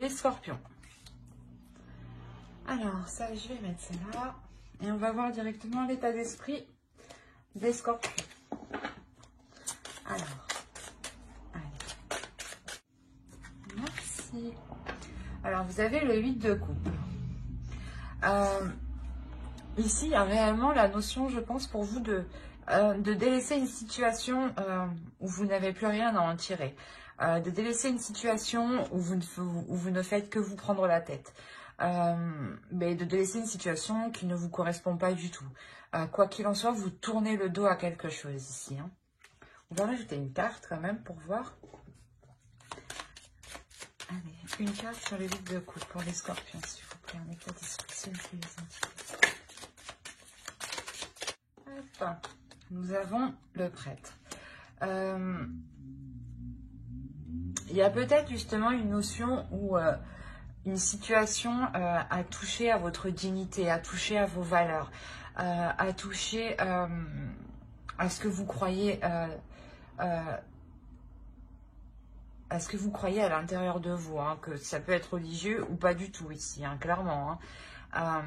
Les scorpions. Alors, ça, je vais mettre ça là. Et on va voir directement l'état d'esprit des scorpions. Alors, allez. Merci. Alors, vous avez le 8 de coupe. Ici, il y a réellement la notion, je pense, pour vous de délaisser une situation où vous n'avez plus rien à en tirer. De délaisser une situation où vous ne faites que vous prendre la tête. Mais de délaisser une situation qui ne vous correspond pas du tout. Quoi qu'il en soit, vous tournez le dos à quelque chose ici. Hein. On va rajouter une carte quand même pour voir. Allez, une carte sur les 8 de coupe pour les scorpions, s'il vous plaît. Un état d'esprit, s'il vous plaît, les entités. Hop. Nous avons le prêtre. Il y a peut-être justement une notion où une situation a touché à votre dignité, a touché à vos valeurs, a touché à ce que vous croyez, à ce que vous croyez à l'intérieur de vous, hein, que ça peut être religieux ou pas du tout ici, hein, clairement. Hein.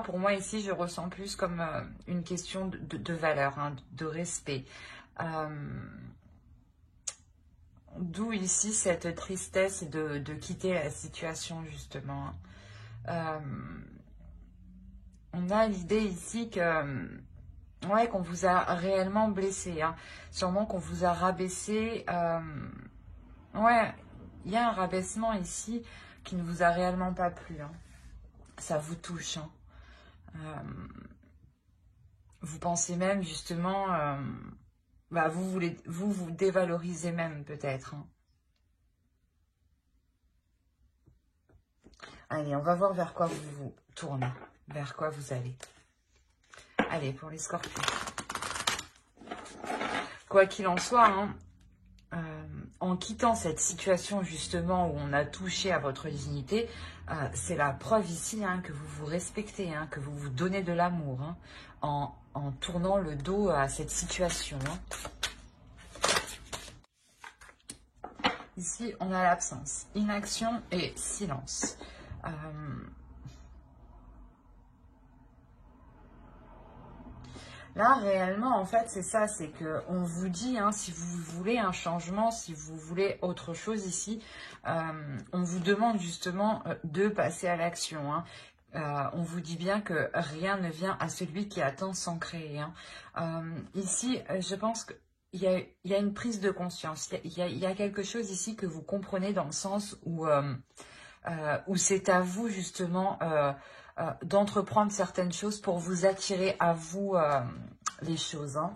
Pour moi ici, je ressens plus comme une question de valeur, hein, de respect. D'où ici cette tristesse de quitter la situation justement. On a l'idée ici que ouais, qu'on vous a réellement blessé, hein. Sûrement qu'on vous a rabaissé. Ouais, il y a un rabaissement ici qui ne vous a réellement pas plu. Hein. Ça vous touche. Hein. Vous pensez même justement... vous dévalorisez même peut-être. Hein. Allez, on va voir vers quoi vous vous tournez. Vers quoi vous allez. Allez, pour les scorpions. Quoi qu'il en soit, hein, en quittant cette situation justement où on a touché à votre dignité, c'est la preuve ici hein, que vous vous respectez, hein, que vous vous donnez de l'amour, hein, en tournant le dos à cette situation. Hein. Ici, on a l'absence, inaction et silence. Là, réellement, en fait, c'est ça, c'est qu'on vous dit, hein, si vous voulez un changement, si vous voulez autre chose ici, on vous demande justement de passer à l'action. Hein. On vous dit bien que rien ne vient à celui qui attend sans créer. Hein. Ici, je pense qu'il y a une prise de conscience. Il y a quelque chose ici que vous comprenez dans le sens où c'est à vous justement d'entreprendre certaines choses pour vous attirer à vous les choses. Hein.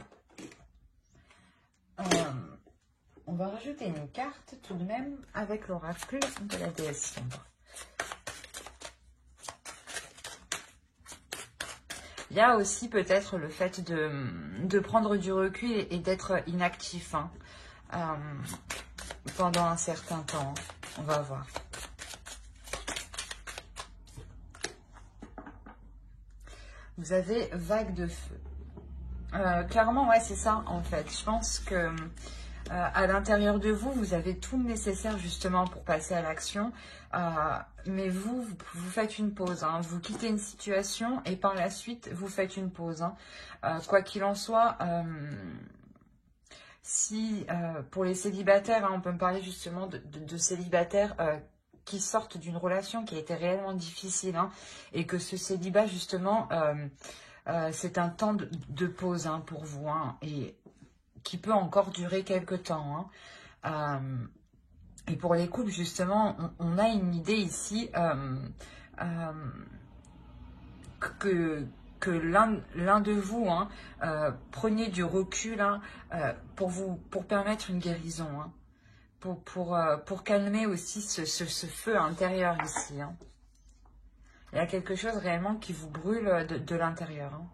On va rajouter une carte tout de même avec l'oracle de la déesse sombre. Il y a aussi peut-être le fait de prendre du recul et d'être inactif hein, pendant un certain temps. On va voir. Vous avez vague de feu. Clairement, ouais, c'est ça en fait. Je pense que à l'intérieur de vous, vous avez tout le nécessaire justement pour passer à l'action. Mais vous faites une pause. Hein. Vous quittez une situation et par la suite, vous faites une pause. Hein. Quoi qu'il en soit, si pour les célibataires, hein, on peut me parler justement de célibataires qui sortent d'une relation qui a été réellement difficile. Hein, et que ce célibat justement... c'est un temps de pause hein, pour vous hein, et qui peut encore durer quelques temps. Hein. Et pour les couples, justement, on a une idée ici que l'un de vous hein, prenez du recul hein, pour permettre une guérison, hein, pour calmer aussi ce feu intérieur ici. Hein. Il y a quelque chose réellement qui vous brûle de l'intérieur. Hein.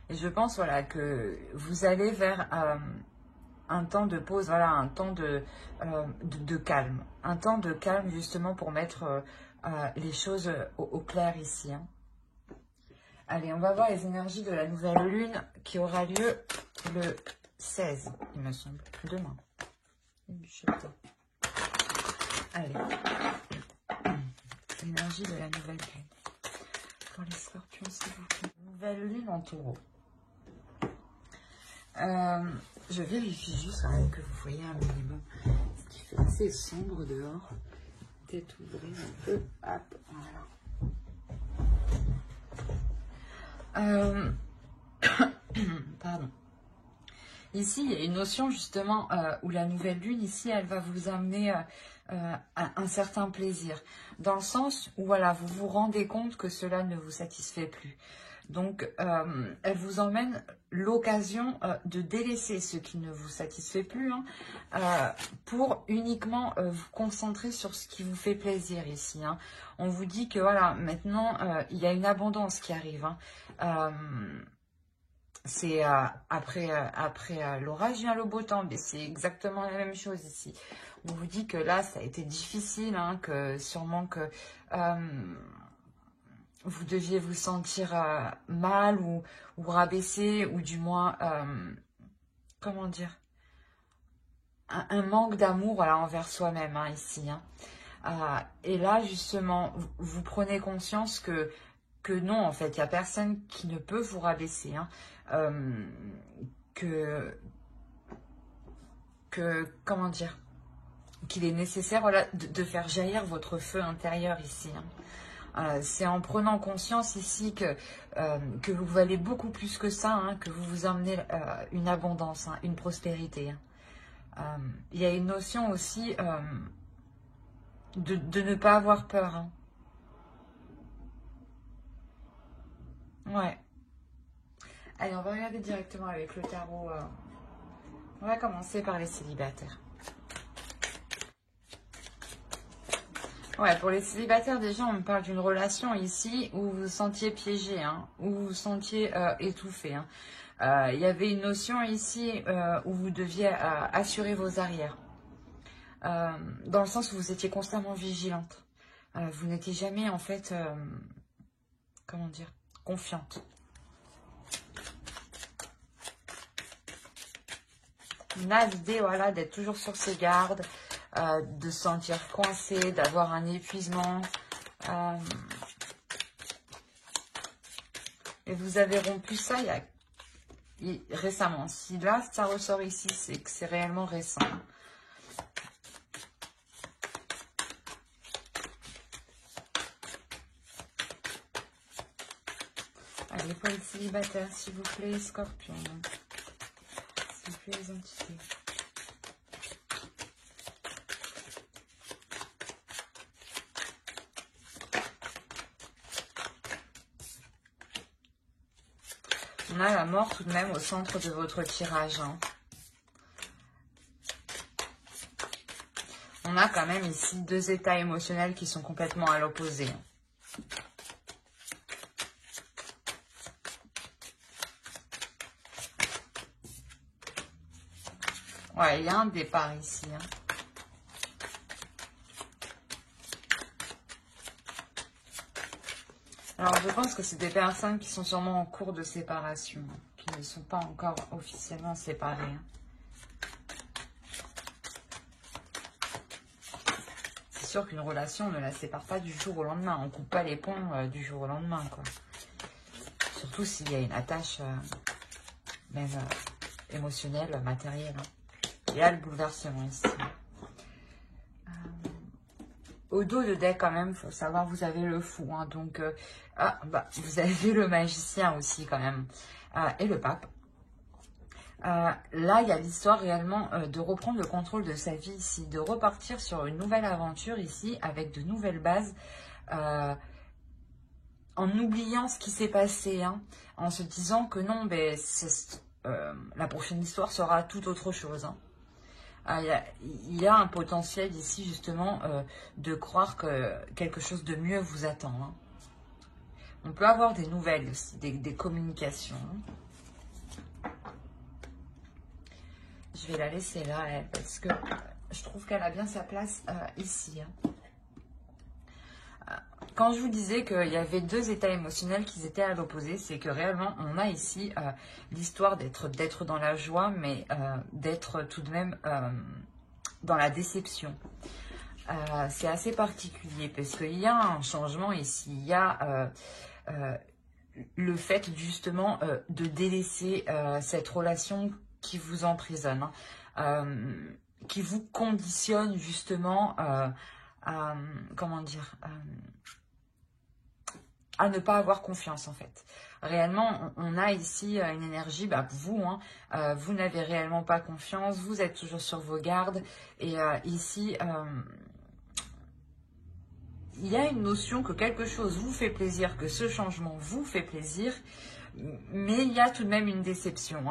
Et je pense voilà, que vous allez vers un temps de pause, voilà, un temps de calme. Un temps de calme justement pour mettre les choses au clair ici. Hein. Allez, on va voir les énergies de la nouvelle lune qui aura lieu le 16, il me semble, demain. Je sais pas. Allez. L'énergie de la nouvelle lune. Pour les scorpions, s'il vous plaît. Nouvelle lune en taureau. Je vérifie juste quand même que vous voyez un minimum. Ce qui fait assez sombre dehors. Peut-être ouvrir un peu. Hop, voilà. Pardon. Ici, il y a une notion justement où la nouvelle lune, ici, elle va vous amener à un certain plaisir. Dans le sens où, voilà, vous vous rendez compte que cela ne vous satisfait plus. Donc, elle vous emmène l'occasion de délaisser ce qui ne vous satisfait plus hein, pour uniquement vous concentrer sur ce qui vous fait plaisir ici. Hein. On vous dit que, voilà, maintenant, il y a une abondance qui arrive. Hein. C'est après l'orage vient le beau temps, mais c'est exactement la même chose ici. On vous dit que là, ça a été difficile, hein, que sûrement que vous deviez vous sentir mal ou rabaissé, ou du moins, comment dire, un manque d'amour voilà, envers soi-même hein, ici. Hein. Et là, justement, vous prenez conscience que non, en fait, il n'y a personne qui ne peut vous rabaisser. Hein. Comment dire, qu'il est nécessaire voilà, de faire jaillir votre feu intérieur ici. Hein. C'est en prenant conscience ici que vous valez beaucoup plus que ça, hein, que vous vous emmenez une abondance, hein, une prospérité. Hein. Il y a une notion aussi de ne pas avoir peur. Hein. Ouais. Allez, on va regarder directement avec le tarot. On va commencer par les célibataires. Ouais, pour les célibataires, déjà, on me parle d'une relation ici où vous vous sentiez piégé, hein, où vous vous sentiez étouffé. Hein. Il y avait une notion ici où vous deviez assurer vos arrières. Dans le sens où vous étiez constamment vigilante. Vous n'étiez jamais, en fait, comment dire, confiante. On a l'idée voilà, d'être toujours sur ses gardes, de se sentir coincé, d'avoir un épuisement. Et vous avez rompu ça récemment. Si là, ça ressort ici, c'est que c'est réellement récent. Allez, pour les célibataires, s'il vous plaît, Scorpion. S'il vous plaît, les entités. On a la mort tout de même au centre de votre tirage. Hein. On a quand même ici deux états émotionnels qui sont complètement à l'opposé. Ouais, il y a un départ ici. Hein. Alors, je pense que c'est des personnes qui sont sûrement en cours de séparation, qui ne sont pas encore officiellement séparées. Hein. C'est sûr qu'une relation, on ne la sépare pas du jour au lendemain. On ne coupe pas les ponts du jour au lendemain, quoi. Surtout s'il y a une attache, même émotionnelle, matérielle. Hein. Il y a le bouleversement ici. Au dos de deck, quand même, il faut savoir, vous avez le fou. Hein, donc, vous avez le magicien aussi, quand même. Et le pape. Là, il y a l'histoire réellement de reprendre le contrôle de sa vie ici. De repartir sur une nouvelle aventure ici, avec de nouvelles bases. En oubliant ce qui s'est passé. Hein, en se disant que non, ben, la prochaine histoire sera tout autre chose. Hein. Il y a un potentiel ici justement de croire que quelque chose de mieux vous attend. Hein. On peut avoir des nouvelles aussi, des communications. Je vais la laisser là, elle, parce que je trouve qu'elle a bien sa place ici. Hein. Quand je vous disais qu'il y avait deux états émotionnels qui étaient à l'opposé, c'est que réellement, on a ici l'histoire d'être dans la joie, mais d'être tout de même dans la déception. C'est assez particulier parce qu'il y a un changement ici. Il y a le fait justement de délaisser cette relation qui vous emprisonne, qui vous conditionne justement à, comment dire, à ne pas avoir confiance en fait. Réellement, on a ici une énergie, vous, vous n'avez réellement pas confiance, vous êtes toujours sur vos gardes. Et ici, il y a une notion que quelque chose vous fait plaisir, que ce changement vous fait plaisir, mais il y a tout de même une déception.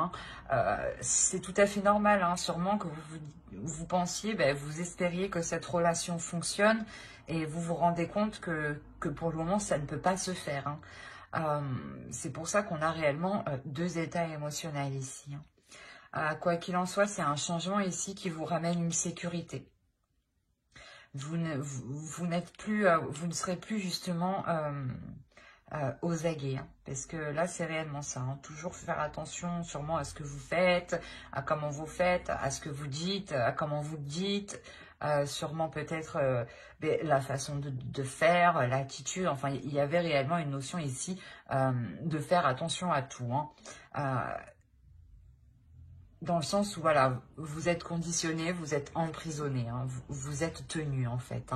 C'est tout à fait normal, sûrement que vous pensiez, vous espériez que cette relation fonctionne, et vous vous rendez compte que pour le moment, ça ne peut pas se faire. C'est pour ça qu'on a réellement deux états émotionnels ici. Quoi qu'il en soit, c'est un changement ici qui vous ramène une sécurité. Vous n'êtes plus, vous ne serez plus justement aux aguets, parce que là c'est réellement ça. Toujours faire attention sûrement à ce que vous faites, à comment vous faites, à ce que vous dites, à comment vous le dites. Sûrement peut-être la façon de faire, l'attitude, enfin il y avait réellement une notion ici de faire attention à tout, dans le sens où voilà, vous êtes conditionné, vous êtes emprisonné, vous êtes tenu en fait.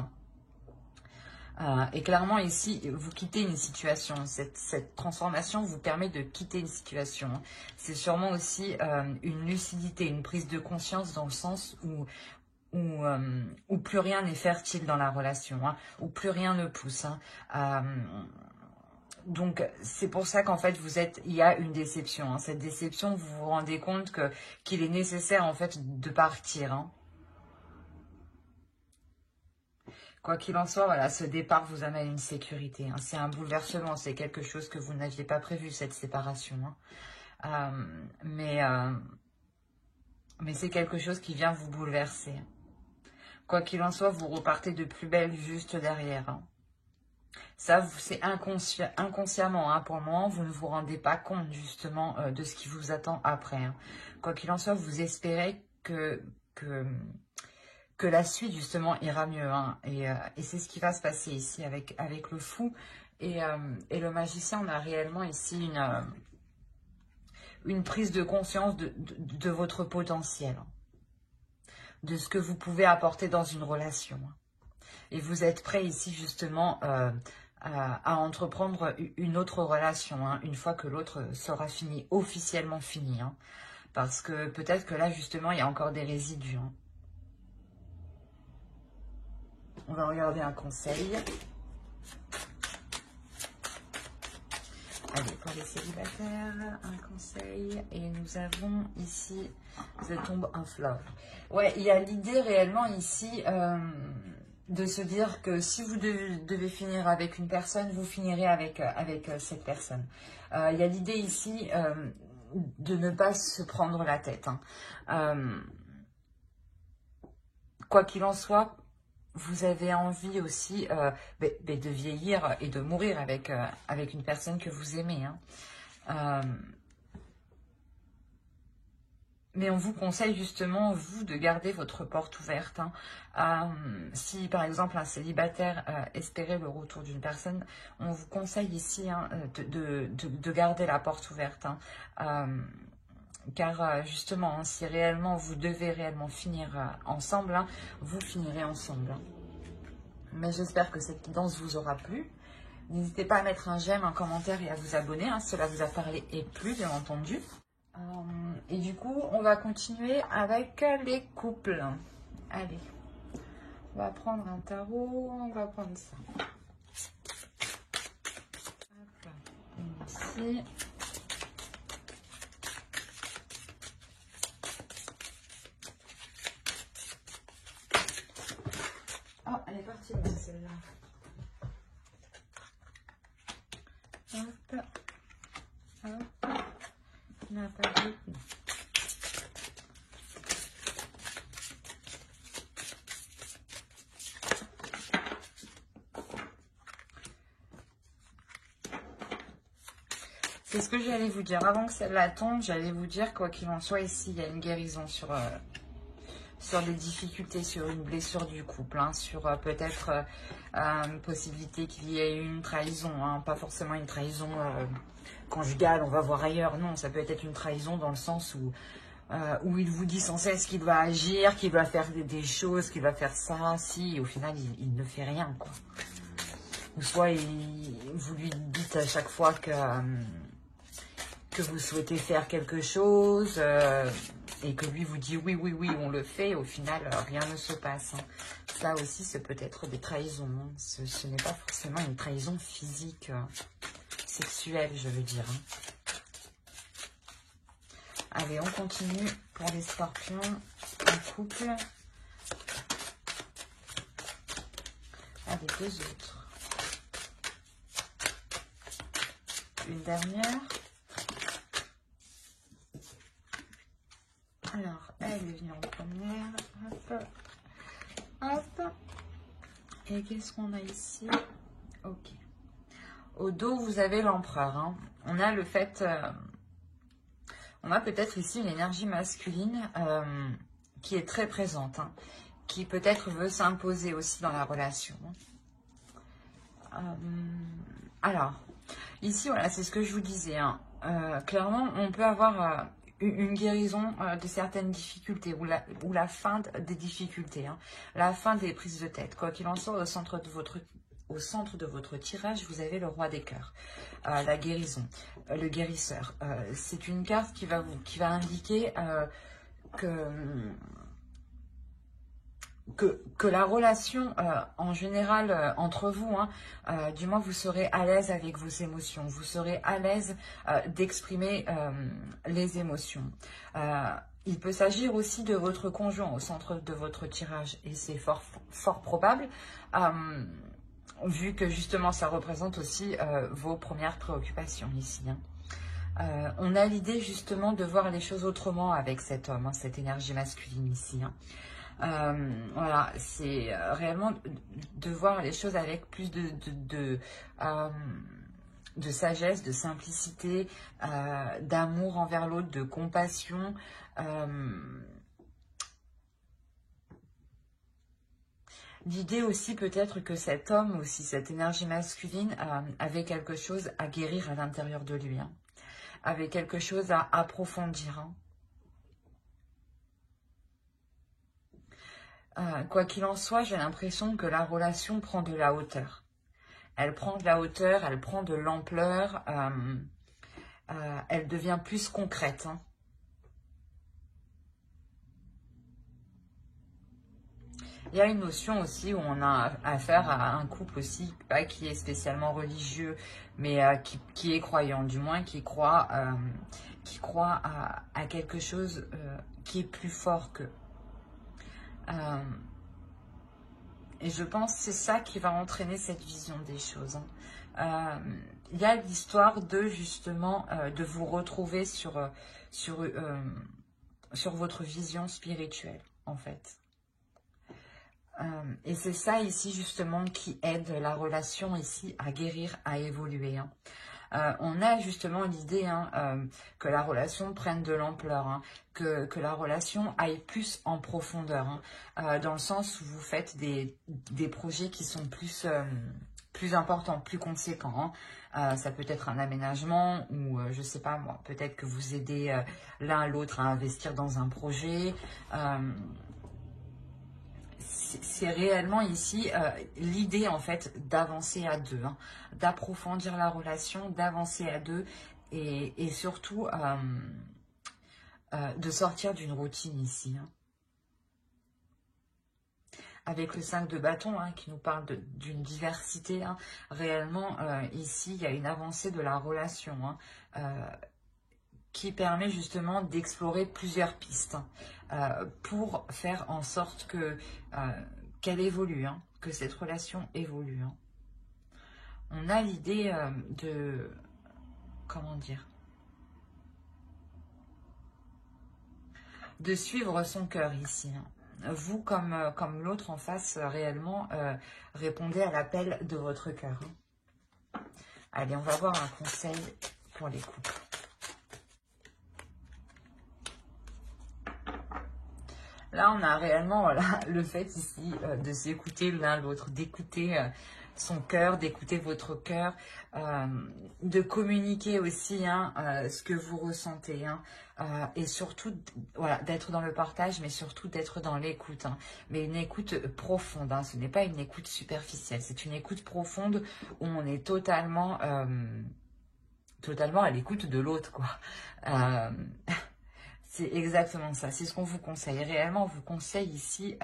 Et clairement ici, vous quittez une situation, cette transformation vous permet de quitter une situation. C'est sûrement aussi une lucidité, une prise de conscience dans le sens où plus rien n'est fertile dans la relation, où plus rien ne pousse. Donc, c'est pour ça qu'en fait, il y a une déception. Cette déception, vous vous rendez compte qu'il est nécessaire en fait de partir. Quoi qu'il en soit, voilà, ce départ vous amène une sécurité. C'est un bouleversement, c'est quelque chose que vous n'aviez pas prévu, cette séparation. Mais c'est quelque chose qui vient vous bouleverser. Quoi qu'il en soit, vous repartez de plus belle juste derrière. Ça, c'est inconsciemment. Pour le moment, vous ne vous rendez pas compte justement de ce qui vous attend après. Quoi qu'il en soit, vous espérez que la suite justement ira mieux. Et c'est ce qui va se passer ici avec le fou et le magicien. On a réellement ici une prise de conscience de votre potentiel, de ce que vous pouvez apporter dans une relation. Et vous êtes prêt ici justement à entreprendre une autre relation, une fois que l'autre sera fini, officiellement fini. Parce que peut-être que là justement il y a encore des résidus. On va regarder un conseil. Allez, pour les célibataires, un conseil. Et nous avons ici The Tomb of Love. Ouais, il y a l'idée réellement ici de se dire que si vous devez finir avec une personne, vous finirez avec cette personne. Il y a l'idée ici de ne pas se prendre la tête. Quoi qu'il en soit, vous avez envie aussi de vieillir et de mourir avec une personne que vous aimez. Mais on vous conseille justement, vous, de garder votre porte ouverte. Si, par exemple, un célibataire espérait le retour d'une personne, on vous conseille ici de garder la porte ouverte. Car justement, si réellement vous devez réellement finir ensemble, vous finirez ensemble. Mais j'espère que cette guidance vous aura plu. N'hésitez pas à mettre un j'aime, un commentaire et à vous abonner. Cela vous a parlé et plu, bien entendu. Et du coup, on va continuer avec les couples. Allez, on va prendre un tarot, on va prendre ça. Hop, ici. Oh, elle est partie là, celle-là. Hop, hop. On n'a pas de... C'est ce que j'allais vous dire. Avant que celle-là tombe, j'allais vous dire, quoi qu'il en soit, ici, il y a une guérison sur sur des difficultés, sur une blessure du couple, hein, sur peut-être une possibilité qu'il y ait une trahison, hein, pas forcément une trahison conjugale, on va voir ailleurs, non, ça peut être une trahison dans le sens où il vous dit sans cesse qu'il va agir, qu'il va faire des choses, qu'il va faire ça, si, et au final, il ne fait rien, quoi. Ou soit vous lui dites à chaque fois que vous souhaitez faire quelque chose et que lui vous dit oui, oui, oui, on le fait, au final, rien ne se passe. Hein. Ça aussi, c'est peut-être des trahisons. Hein. Ce n'est pas forcément une trahison physique, sexuelle, je veux dire. Hein. Allez, on continue pour les scorpions en couple. Allez, deux autres. Une dernière. Alors, elle est venue en première. Hop. Hop. Et qu'est-ce qu'on a ici? Ok. Au dos, vous avez l'empereur. Hein. On a le fait... on a peut-être ici une énergie masculine qui est très présente. Hein, qui peut-être veut s'imposer aussi dans la relation. Alors... Ici, voilà, c'est ce que je vous disais. Hein. Clairement, on peut avoir une guérison de certaines difficultés ou la fin des difficultés, hein. La fin des prises de tête. Quoi qu'il en soit, au centre de votre tirage, vous avez le roi des cœurs, la guérison, le guérisseur. C'est une carte qui va indiquer que la relation, en général, entre vous, hein, du moins, vous serez à l'aise avec vos émotions. Vous serez à l'aise d'exprimer les émotions. Il peut s'agir aussi de votre conjoint au centre de votre tirage. Et c'est fort probable, vu que justement, ça représente aussi vos premières préoccupations ici. Hein. On a l'idée justement de voir les choses autrement avec cet homme, hein, cette énergie masculine ici. Hein. Voilà, c'est réellement de voir les choses avec plus de sagesse, de simplicité, d'amour envers l'autre, de compassion. L'idée aussi peut-être que cet homme, aussi cette énergie masculine, avait quelque chose à guérir à l'intérieur de lui, hein, avait quelque chose à approfondir. Hein. Quoi qu'il en soit, j'ai l'impression que la relation prend de la hauteur. Elle prend de la hauteur, elle prend de l'ampleur, elle devient plus concrète. Hein. Il y a une notion aussi où on a affaire à un couple aussi, pas qui est spécialement religieux, mais qui est croyant, du moins qui croit à quelque chose qui est plus fort qu'eux. Et je pense que c'est ça qui va entraîner cette vision des choses. Hein. Il y a l'histoire de justement de vous retrouver sur votre vision spirituelle, en fait. Et c'est ça ici justement qui aide la relation ici à guérir, à évoluer. Hein. On a justement l'idée que la relation prenne de l'ampleur, hein, que la relation aille plus en profondeur, hein, dans le sens où vous faites des projets qui sont plus importants, plus conséquents. Hein. Ça peut être un aménagement ou, je sais pas moi, peut-être que vous aidez l'un à l'autre à investir dans un projet. C'est réellement ici l'idée en fait d'avancer à deux, hein, d'approfondir la relation, d'avancer à deux et surtout de sortir d'une routine ici. Hein. Avec le 5 de bâton hein, qui nous parle d'une diversité, hein, réellement ici il y a une avancée de la relation hein, qui permet justement d'explorer plusieurs pistes hein, pour faire en sorte que qu'elle évolue, hein, que cette relation évolue. Hein. On a l'idée de, comment dire, de suivre son cœur ici. Hein. Vous, comme l'autre en face, réellement, répondez à l'appel de votre cœur. Hein. Allez, on va voir un conseil pour les couples. Là, on a réellement, voilà, le fait ici de s'écouter l'un l'autre, d'écouter son cœur, d'écouter votre cœur, de communiquer aussi hein, ce que vous ressentez. Hein, et surtout, voilà, d'être dans le partage, mais surtout d'être dans l'écoute. Hein, mais une écoute profonde, hein, ce n'est pas une écoute superficielle, c'est une écoute profonde où on est totalement, totalement à l'écoute de l'autre, quoi. C'est exactement ça, c'est ce qu'on vous conseille. Réellement, on vous conseille ici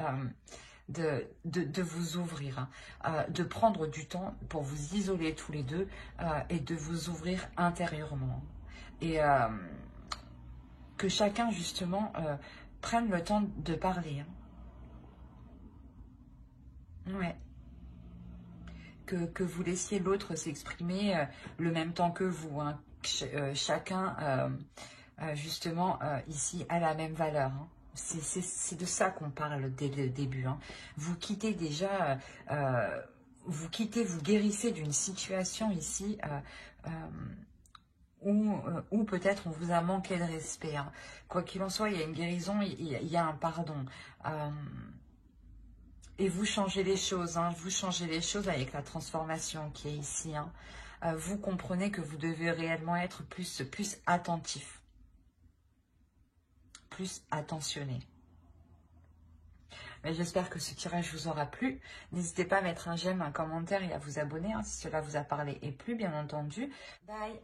de vous ouvrir, hein, de prendre du temps pour vous isoler tous les deux et de vous ouvrir intérieurement. Et que chacun, justement, prenne le temps de parler. Hein. Ouais. Que vous laissiez l'autre s'exprimer le même temps que vous. Hein. Chacun... justement, ici, a la même valeur. Hein. C'est de ça qu'on parle dès le début. Hein. Vous quittez déjà, vous guérissez d'une situation ici où peut-être on vous a manqué de respect. Hein. Quoi qu'il en soit, il y a une guérison, il y a un pardon. Et vous changez les choses, hein. Vous changez les choses avec la transformation qui est ici. Hein. Vous comprenez que vous devez réellement être plus attentif. Plus attentionné. Mais j'espère que ce tirage vous aura plu. N'hésitez pas à mettre un j'aime, un commentaire et à vous abonner hein, si cela vous a parlé et plu, bien entendu. Bye.